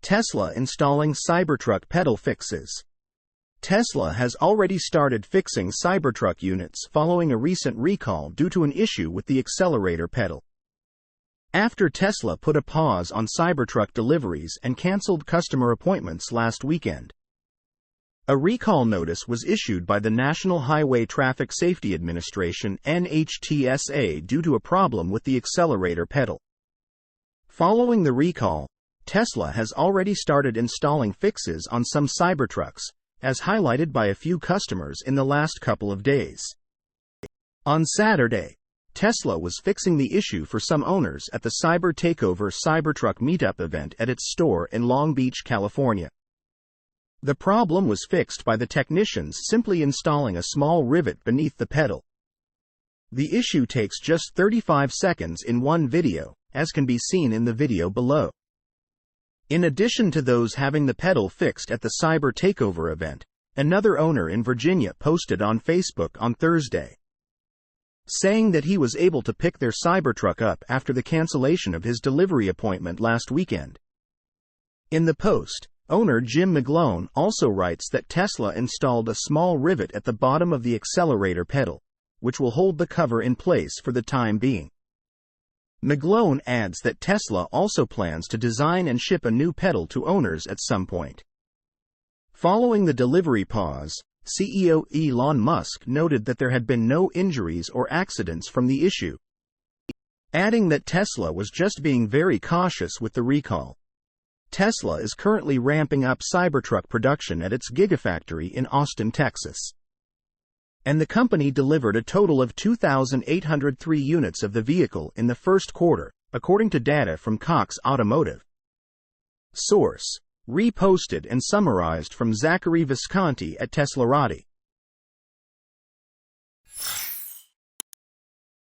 Tesla installing Cybertruck pedal fixes. Tesla has already started fixing Cybertruck units following a recent recall due to an issue with the accelerator pedal. After Tesla put a pause on Cybertruck deliveries and canceled customer appointments last weekend, a recall notice was issued by the National Highway Traffic Safety Administration (NHTSA) due to a problem with the accelerator pedal. Following the recall, Tesla has already started installing fixes on some Cybertrucks, as highlighted by a few customers in the last couple of days. On Saturday, Tesla was fixing the issue for some owners at the Cyber Takeover Cybertruck meetup event at its store in Long Beach, California. The problem was fixed by the technicians simply installing a small rivet beneath the pedal. The issue takes just 35 seconds in one video, as can be seen in the video below. In addition to those having the pedal fixed at the Cyber Takeover event, another owner in Virginia posted on Facebook on Thursday, saying that he was able to pick their Cybertruck up after the cancellation of his delivery appointment last weekend. In the post, owner Jim McGlone also writes that Tesla installed a small rivet at the bottom of the accelerator pedal, which will hold the cover in place for the time being. McGlone adds that Tesla also plans to design and ship a new pedal to owners at some point. Following the delivery pause, CEO Elon Musk noted that there had been no injuries or accidents from the issue, adding that Tesla was just being very cautious with the recall. Tesla is currently ramping up Cybertruck production at its Gigafactory in Austin, Texas, and the company delivered a total of 2,803 units of the vehicle in the first quarter, according to data from Cox Automotive. Source: reposted and summarized from Zachary Visconti at teslarati.